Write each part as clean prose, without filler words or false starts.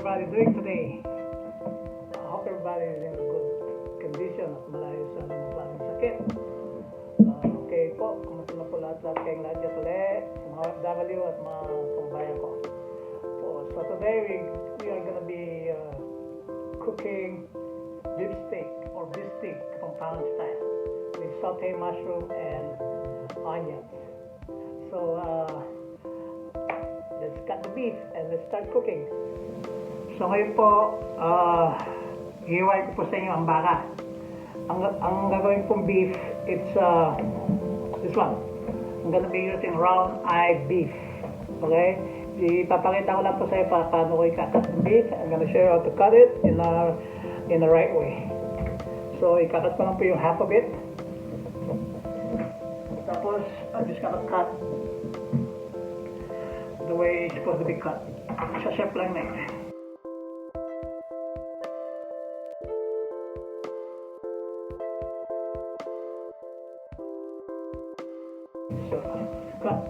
everybody doing today? I hope everybody is in a good condition at malayo sa mga sakit. Okay po, kumusta na po lahat kayong lahat dyan ulit, mga OFW at mga kababayan ko. So today we are gonna be cooking beefsteak or Bisteg Pampanga style with sauteed mushroom and onions. So let's cut the beef and let's start cooking. So ngayon po, hiway ko po sa inyo ang baka. Ang gagawin kong beef, it's this one. I'm gonna be using round eye beef. Okay? Ipapakita ko lang po sa iyo paano ko i-cut the beef. I'm gonna show you how to cut it in the right way. So ikakat ko lang po yung half of it. Tapos I'm just gonna cut the way it's supposed to be cut. Sa chef lang na ito. So, cut.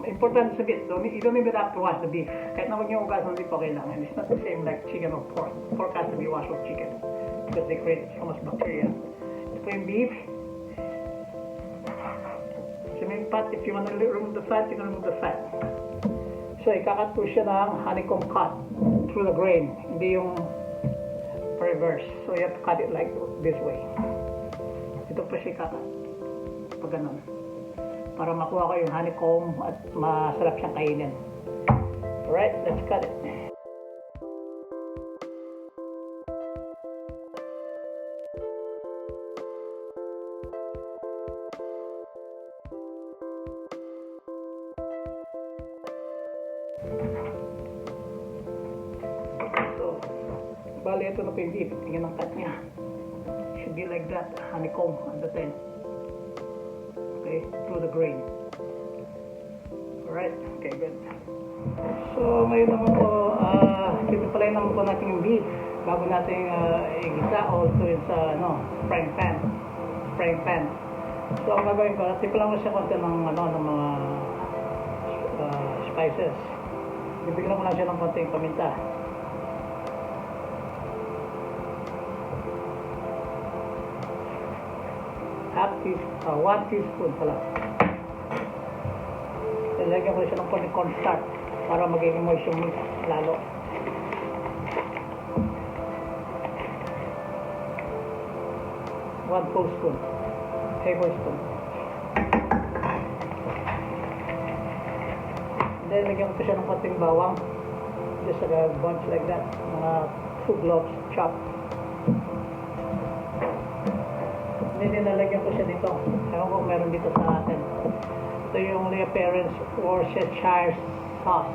Important sa beef, you don't even have to wash the beef. Kahit na huwag niyo ugasan ng beef, okay lang. And it's not the same like chicken or pork. Pork has to be washed with chicken because they create so much bacteria. Ito po yung beef. So may fat, if you want to remove the fat, you can remove the fat. So ikakat po siya ng honeycomb cut through the grain, hindi yung reverse. So you have to cut it like this way. Ito po siya ikakat. Pag ganun. Para makuha ko yung honeycomb at masarap siyang kainin. Alright, let's cut it. So, bali ito na po yung beef. Tingnan ang cut niya. Should be like that, honeycomb at the end. Okay, through the grain. Alright, okay, good. So, ngayon naman po, pinapalay naman po natin yung beef bago natin igisa o tuwin sa frying pan. So, ang gagawin ko, tipa lang ko siya konti ng mga spices. Bibigyan ko lang siya ng konting paminta. One teaspoon pala. Lalagyan ko siya ng konting cornstarch para magiging moist yung meat lalo. One tablespoon. Then lagyan ko siya ng konting bawang. Just like a bunch like that. Mga 2 cloves chopped. Then nalagyan ko siya dito. Ewan ko meron dito sa atin. Ito yung TBS Worcestershire Sauce.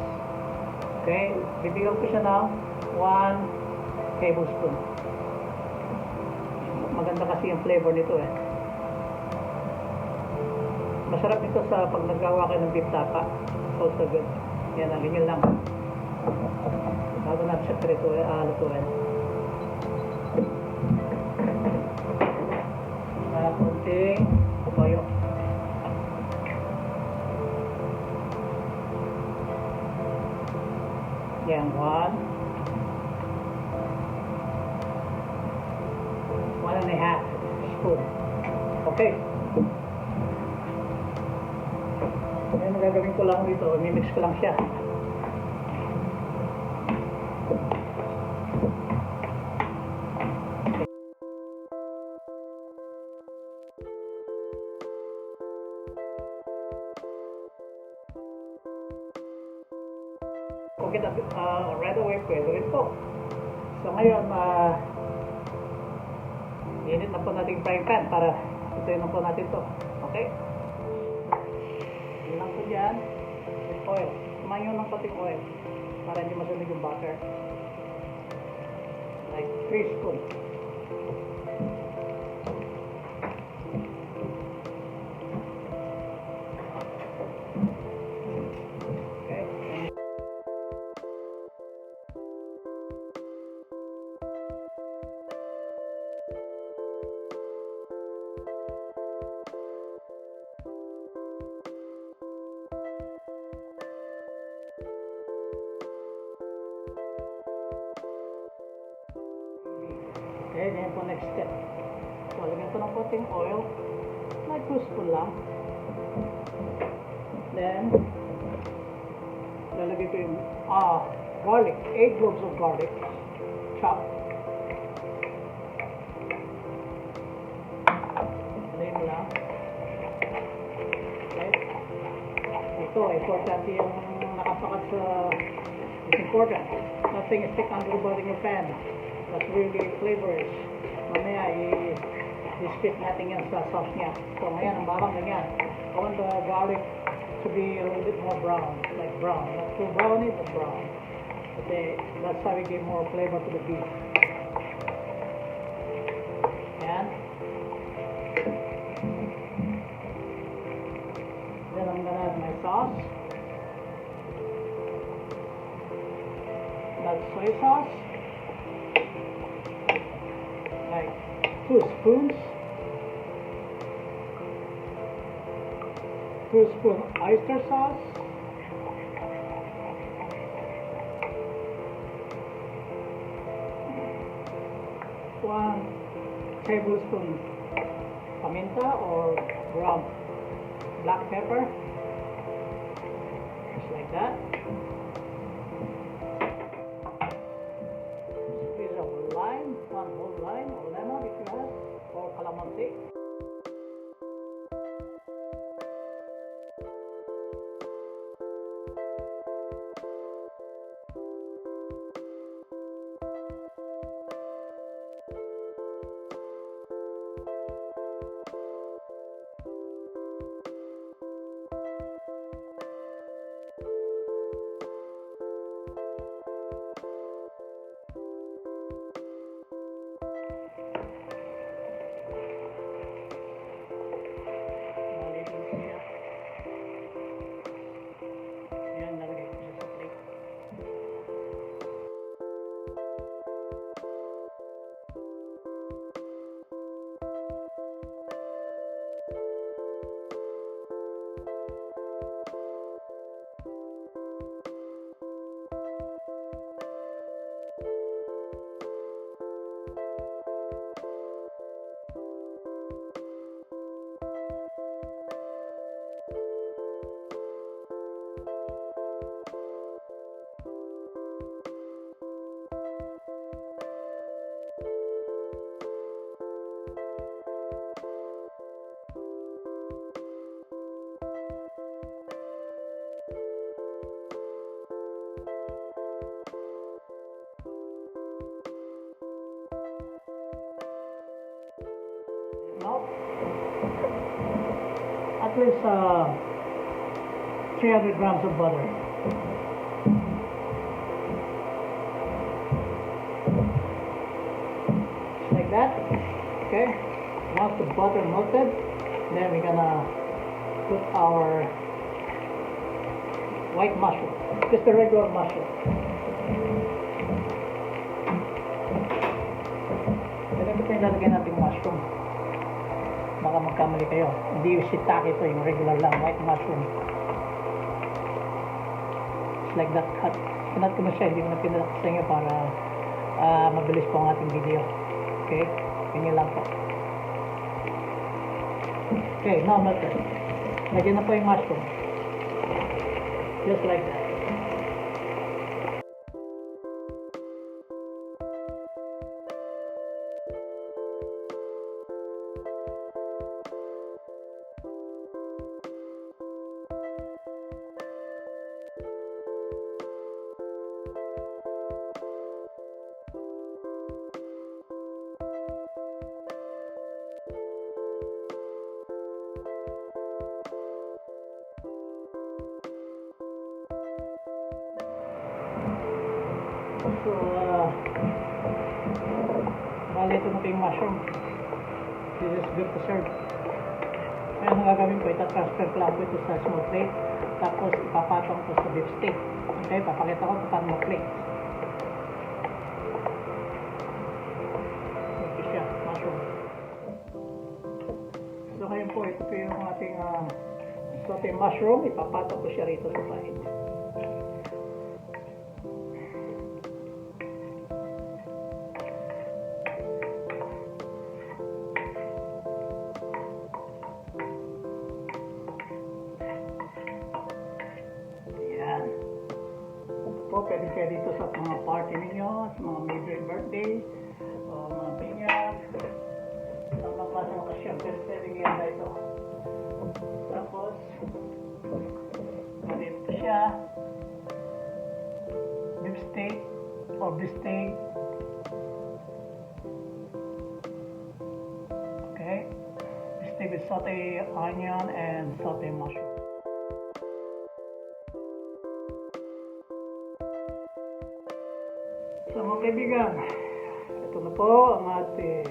Okay? Bibigyan ko siya ng 1 tablespoon. Maganda kasi yung flavor nito eh. Masarap ito sa pag nagawa kayo ng beef tapa. So good. Yan, ganyan lang. Bago natin siya lutuin. Kunting toyo. Yan, 1.5 spoon. Okay. Ngayon, gagawin ko lang dito, mimix ko lang siya. Okay, right away pwede po. So ngayon, init na po natin frying pan para ituin na po natin to. Okay? Yun lang po dyan. With oil. Kumain ng pating oil para hindi masunog yung butter. Like 3 spoons. Okay, yan po next step. So, lagyan ko ng konting oil. Like 2 spoon lang. Then, lalagay ko yung garlic. 8 cloves of garlic. Chop. Lagyan mo lang. Okay. Ito, important yung nakapakat sa... It's important. Nothing is stick under the bottom of your pan. That's really flavors. Mamaya, i-spit natin yan sa sauce niya. So, ngayon, ang bawang ganyan. I want the garlic to be a little bit more brown. Like brown. Not too browny, but brown. Okay, that's how we give more flavor to the beef. Yan. Then I'm gonna add my sauce. That's soy sauce. Like 2 spoons. 2 spoons oyster sauce. 1 tablespoon paminta or ground black pepper. Just like that. Squeeze of lime, 1 whole lime or lemon if you have, or calamansi. Now, at least 300 grams of butter. Just like that. Okay. Once the butter melted, then we're gonna put our white mushroom. Just a regular mushroom. Ganito pa yung lalagyan natin mushroom. Baka magkamali kayo. Hindi yung shiitake ito, yung regular lang, white mushroom. Just like that cut. Pinat ko na siya, hindi ko na pinat sa inyo para mabilis po ang ating video. Okay? Ganyan lang po. Okay, now melted. Lagyan na po yung mushroom. Just like that. So, bali ito na yung mushroom. This is good to serve. Kaya ang gagawin ko, ita-transfer ko lang po ito sa small plate. Tapos ipapatong ko sa beefsteak. Okay, papakita ko kung paano mag-plate. Ito siya, mushroom. So ngayon po, ito po yung ating sauté mushroom. Ipapatong ko siya rito sa side. po, pwede dito sa mga party ninyo, sa mga major birthday, o mga binyag, sa mga klase ng occasion, pwede ganda ito. Tapos, pwede ito siya, beefsteak or bisteg. Okay, bisteg with saute onion and saute mushroom. So mga kaibigan, ito na po ang ating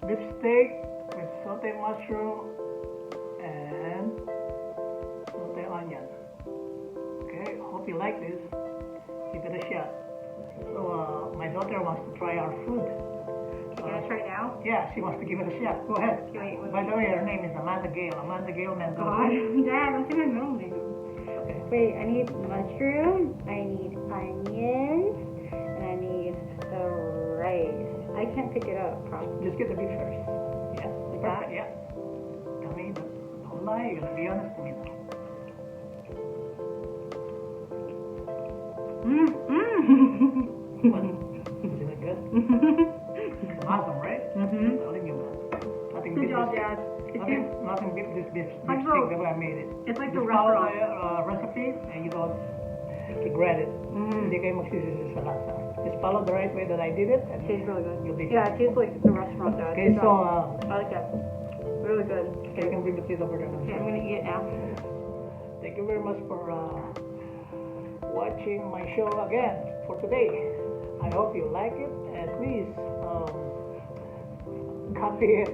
beefsteak with saute mushroom and saute onion. Okay, hope you like this. Give it a shot. So my daughter wants to try our food. Can I try it now? Yeah, she wants to give it a shot. Go ahead. Wait, By the way, her name is Amanda Gale. Amanda Gale Mendez. God, Dad, what's in my middle name? Okay. Wait, I need mushroom, I need onions, and I need the rice. I can't pick it up properly. Just get the beef first. Yeah. Like Perfect. that? Yeah. Tell me, don't lie. You're gonna be honest with me now. What? Isn't it good? Awesome, right? Telling you, man. Nothing Good beats job, this- Dad. Nothing beats this beefsteak Like the way I made it. It's like Just the follow restaurant. the recipe and you don't regret it. Hindi kayo magsisisi sa lasa. Just follow the right way that I did it and Tastes really good. you'll be Yeah, it tastes like the restaurant, Dad. Okay, Good so job. I like that. Really good. you can bring the plate over there. Okay, I'm gonna eat it now. Thank you very much for watching my show again for today. I hope you like it and please copy it